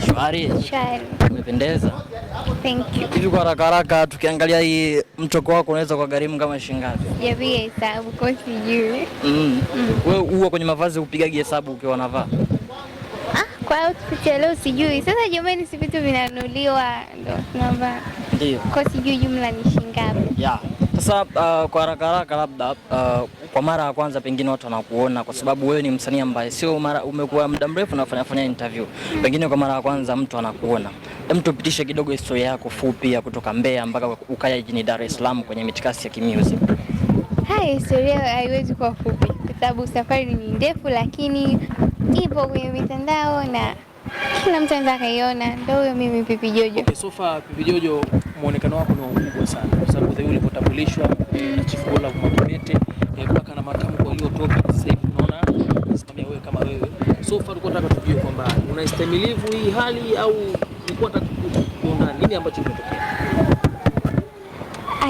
Shwari. Umependeza. Thank you. Hivi kwa haraka haraka tukiangalia hii mtoko wako unaweza kwa gharimu kama shilingi ngapi? Sijapiga hesabu kwa sijui. Wewe huwa kwenye mavazi upigagi hesabu ukiwa unavaa? Kwa outfit ya leo sijui. Sasa jamani, si vitu vinanunuliwa ndo tunavaa. Ndio. Kwa sijui jumla ni shilingi ngapi. Yeah. Sasa kwa haraka haraka labda kwa mara ya kwanza pengine watu wanakuona kwa sababu wewe ni msanii ambaye sio mara umekuwa muda mrefu unafanya interview. Pengine kwa mara ya kwanza mtu anakuona. Hem, tupitishe kidogo historia yako fupi ya kutoka Mbeya mpaka ukaja jijini Dar es Salaam kwenye mitikasi ya kimusic. Historia haiwezi kuwa fupi kwa sababu safari ni ndefu, lakini ipo kwenye mitandao na kila mtu anaweza kaiona. Ndio huyo mimi Pipi Jojo. Okay, so far Pipi Jojo muonekano wako ni mkubwa sana kwa sababu the ulipotambulishwa na Chief Godlove Mwakibete mpaka na matamko aliyotoka sasa hivi unaona unasimamia wewe kama wewe. So far ulikuwa unataka tujue kwamba unaistamilivu hii hali au ulikuwa unataka kuona nini ambacho kimetokea?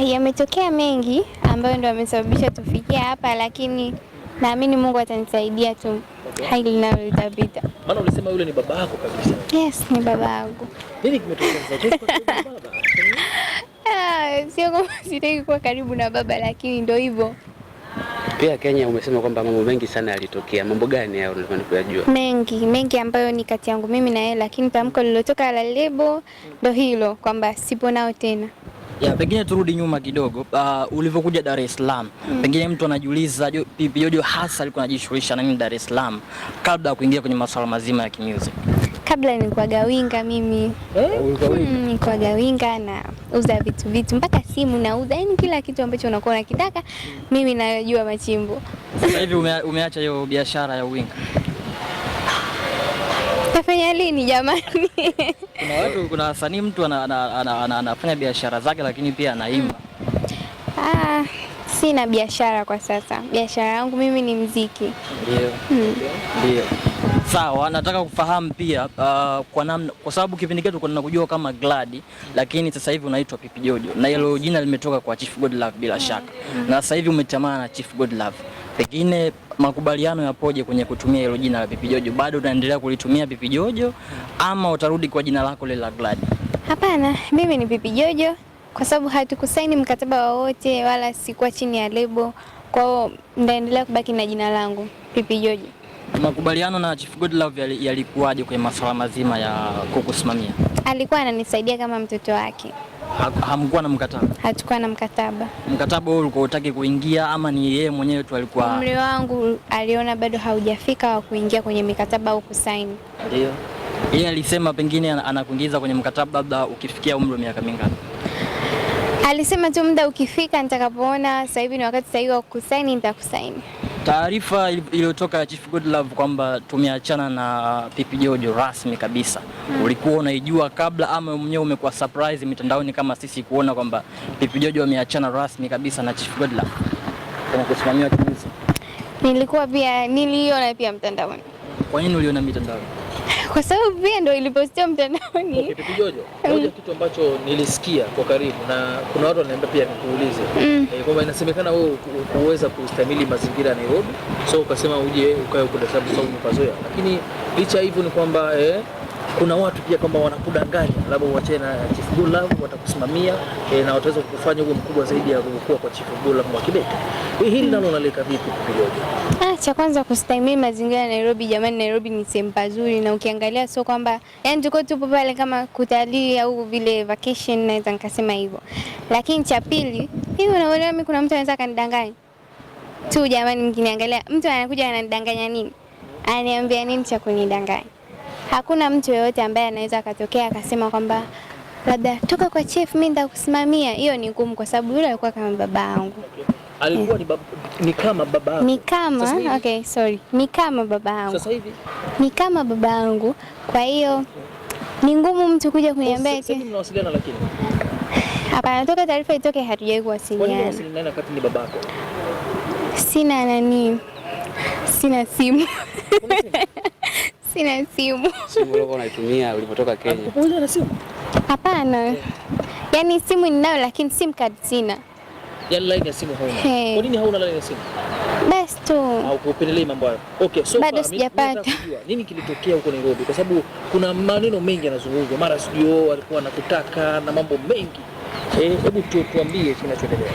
Yametokea mengi ambayo ndio yamesababisha tufikie hapa, lakini naamini Mungu atanisaidia tu. Okay. Hili linalo litapita. Maana ulisema yule ni baba yako kabisa. Yes, ni baba yangu. Nini kimetokea sasa? Baba. Sio kama sitaki kuwa karibu na baba, lakini ndio hivyo. Pia Kenya umesema kwamba mambo mengi sana yalitokea. Mambo gani hayo unataka kuyajua? Mengi ambayo ni kati yangu mimi na yeye, lakini tamko lilotoka la lebo ndio hilo kwamba sipo nao tena. Ya, pengine turudi nyuma kidogo. Ulivyokuja Dar es Salaam, pengine mtu anajiuliza Pipi Jojo hasa alikuwa anajishughulisha na nini Dar es Salaam kabla ya kuingia kwenye masuala mazima ya kimusic? Kabla nilikuwa gawinga mimi. Nilikuwa gawinga na uza vitu mpaka simu nauza, yani kila kitu ambacho unakuwa unakitaka mimi najua machimbo. Sasa hivi umeacha hiyo biashara ya uwinga? Tafanya lini jamani? Kuna wasanii mtu anafanya biashara zake lakini pia anaimba. Sina biashara kwa sasa. Biashara yangu mimi ni muziki. Ndio. Sawa, nataka kufahamu pia kwa sababu kipindi chetu kuna kujua kama Glad, lakini sasa hivi unaitwa Pipi Jojo. Na hilo jina limetoka kwa Chief Godlove bila shaka. Na sasa hivi umetamana na Chief Godlove. Pengine makubaliano yapoje kwenye kutumia hilo jina la Pipi Jojo? Bado unaendelea kulitumia Pipi Jojo ama utarudi kwa jina lako la Glad? Hapana, mimi ni Pipi Jojo kwa sababu hatukusaini mkataba wowote wala sikuwa chini ya lebo. Kwa hiyo ndaendelea kubaki na jina langu Pipi Jojo. Makubaliano na Chief Godlove yalikuwaje kwenye masuala mazima ya kukusimamia? Alikuwa ananisaidia kama mtoto wake. Hamkuwa na mkataba? Hatukuwa na mkataba. Mkataba huo ulikuwa unataka kuingia ama ni yeye mwenyewe tu alikuwa? Umri wangu aliona bado haujafika wa kuingia kwenye mikataba au kusaini. Ndio. Yeye alisema pengine anakuingiza kwenye mkataba labda ukifikia umri wa miaka mingapi? Alisema tu muda ukifika nitakapoona sasa hivi ni wakati sahihi wa kusaini nitakusaini. Taarifa iliyotoka ya Chief Godlove kwamba tumeachana na Pipi Jojo rasmi kabisa. Ulikuwa unaijua kabla ama mwenyewe umekuwa surprise mitandaoni kama sisi kuona kwamba Pipi Jojo ameachana rasmi kabisa na Chief Godlove kama kusimamia kimusic? Niliona pia mtandaoni. Kwa nini uliona mitandaoni? Kwa sababu pia ndio ilipostiwa mtandaoni. Okay, Pipi Jojo, moja kitu ambacho nilisikia kwa karibu na kuna watu wananiambia pia nikuulize kwamba inasemekana wewe kuweza kustahimili mazingira ya Nairobi, so ukasema uje ukae huko Dar es Salaam sababu umepazoea. Lakini licha hivyo ni kwamba kuna watu pia kama wanakudanganya labda uache na Chief Godlove watakusimamia na wataweza kukufanya uwe mkubwa zaidi ya ulivyokuwa kwa Chief Godlove Mwakibete. Hili nalo unaleka vipi Pipi Jojo? Cha kwanza kustahimili mazingira ya Nairobi, jamani, Nairobi ni sehemu pazuri na ukiangalia sio kwamba yani tupo pale kama kutalii au vile vacation, naweza nikasema hivyo. Lakini cha pili, hivi unaona mimi kuna mtu anaweza kanidanganya tu jamani, mkiniangalia mtu anakuja ananidanganya nini? Ananiambia nini cha kunidanganya? Hakuna mtu yeyote ambaye anaweza akatokea akasema kwamba labda toka kwa chief mimi nitakusimamia. Hiyo ni ngumu kwa sababu yule alikuwa kama baba yangu. Alikuwa ni kama baba yangu. Ni kama baba yangu. Sasa hivi ni kama baba yangu. Kwa hiyo ni ngumu mtu kuja kuniambia eti. Sasa mnawasiliana lakini. Hapana, toka taarifa itoke hatujawahi kuwasiliana. Kwa nini unawasiliana wakati ni babako? Sina simu. Sina simu. Simu ulikuwa unaitumia ulipotoka Kenya? Ulikuwa na simu? Hapana. Yaani simu ninayo lakini SIM card sina. Yaani line ya simu hauna. Kwa nini hauna line ya simu? Basi tu. Au kupendelea mambo hayo? Okay, so bado sijapata. Nini kilitokea huko Nairobi? Kwa sababu kuna maneno mengi yanazungumzwa, mara studio alikuwa anakutaka na mambo mengi. Hebu tuambie kinachoendelea.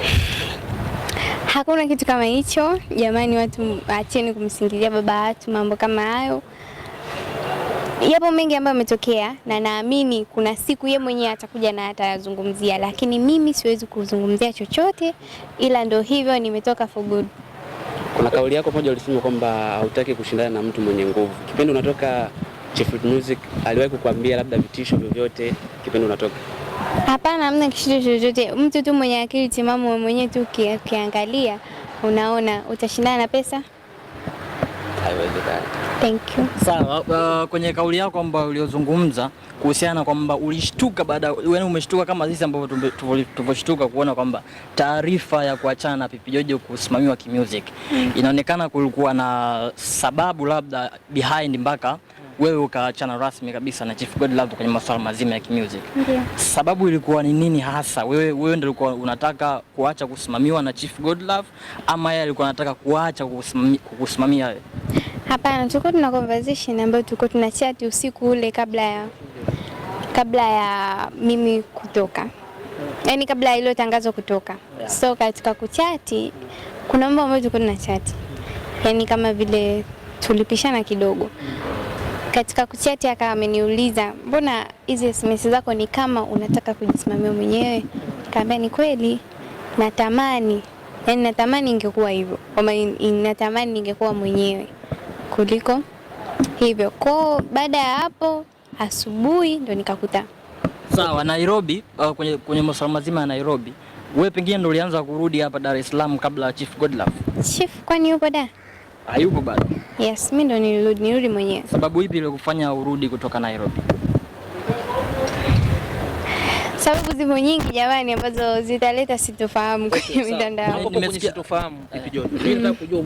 Hakuna kitu kama hicho. Jamani, watu acheni kumsingilia baba watu mambo kama hayo. Yapo mengi ambayo yametokea na naamini kuna siku yeye mwenyewe atakuja na atayazungumzia, lakini mimi siwezi kuzungumzia chochote, ila ndio hivyo, nimetoka for good. Kuna kauli yako moja ulisema kwamba hautaki kushindana na mtu mwenye nguvu. Kipindi unatoka Chief Music aliwahi kukuambia labda vitisho vyovyote kipindi unatoka? Hapana, hamna kitisho chochote. Mtu tu mwenye akili timamu mwenyewe tu ukiangalia unaona utashindana na pesa? Haiwezekani. Thank you. Sawa, kwenye kauli yako kwamba uliozungumza kuhusiana kwamba ulishtuka wewe umeshtuka kama sisi ambao tulivyoshtuka kuona kwamba taarifa ya kuachana na Pipi Jojo kusimamiwa kimusic. Inaonekana kulikuwa na sababu labda behind mpaka wewe ukaachana rasmi kabisa na Chief Godlove kwenye masuala mazima ya kimusic. Ndiyo. Sababu ilikuwa ni nini hasa? Wewe ndio ulikuwa unataka kuacha kusimamiwa na Chief Godlove ama yeye alikuwa anataka kuacha kukusimamia wewe? Hapana, tulikuwa tuna conversation ambayo tulikuwa tuna chat usiku ule kabla ya mimi kutoka. Yaani kabla ile tangazo kutoka. Yeah. So katika kuchati kuna mambo ambayo tulikuwa tuna chat. Yaani kama vile tulipishana kidogo. Katika kuchati akawa ameniuliza, "Mbona hizi SMS zako ni kama unataka kujisimamia mwenyewe?" Nikamwambia ni kweli, natamani. Yaani natamani ingekuwa hivyo. Kama natamani ningekuwa mwenyewe kuliko hivyo. Kwa baada ya hapo asubuhi ndo nikakuta. Sawa, Nairobi, kwenye masuala mazima ya Nairobi, wewe pengine ndo ulianza kurudi hapa Dar es Salaam kabla ya Chief Godlove? Chief kwani yupo da? Hayupo bado. Yes, mimi ndo nirudi mwenyewe. Sababu ipi ile kufanya urudi kutoka Nairobi? Sababu zipo nyingi jamani ambazo zitaleta sitofahamu kwenye mitandao. Nimesikia sitofahamu Pipi Jojo. Mimi nataka kujua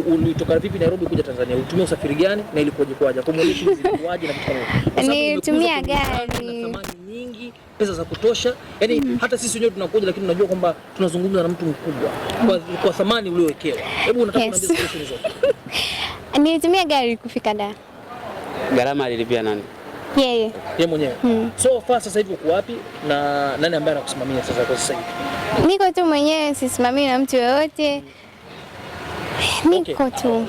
ulitoka vipi Nairobi kuja Tanzania? Ulitumia usafiri gani na ilikuwaje kwaje? Kwa mwezi zilikuwaje na kitu kama hicho? Nilitumia gari. Thamani nyingi, pesa za kutosha. Yaani hata sisi wenyewe tunakuja lakini tunajua kwamba tunazungumza na mtu mkubwa kwa thamani uliowekewa. Hebu unataka kuniambia solution zote. Nilitumia gari kufika Dar. Gharama alilipia nani? Yeye Mwenyewe. So far sasa hivi uko wapi na nani ambaye anakusimamia sasa kwa sasa hivi? Niko tu mwenyewe, sisimamii na mtu yoyote. Niko tu.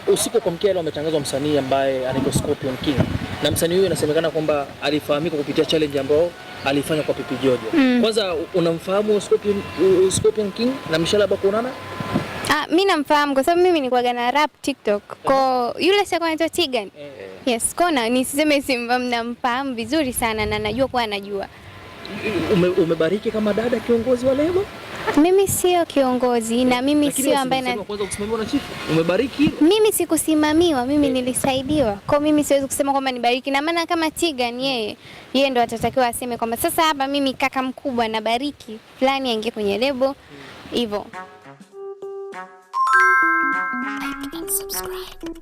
Usiku kwa mkeo ametangazwa msanii ambaye anaitwa Scorpion King. Na msanii huyu inasemekana kwamba alifahamika kupitia challenge ambayo alifanya kwa Pipi Jojo. Kwanza unamfahamu Scorpion King na Mshala Bakonana? Mimi namfahamu kwa sababu mimi nilikuwa na rap TikTok. Kwa yule sasa anaitwa Tigan. Yes, kona nisiseme namfahamu vizuri sana na najua kwa anajua. Umebariki kama dada kiongozi wa lebo? Mimi sio kiongozi na mimi sio ambaye kwanza kusimamiwa na chief. Umebariki hilo? Mimi sikusimamiwa, mimi nilisaidiwa. Kwa mimi siwezi kusema kwamba nibariki. Na maana kama Tigan yeye ndo atatakiwa aseme kwamba sasa hapa mimi kaka mkubwa na bariki fulani aingie kwenye lebo hivyo. Subscribe.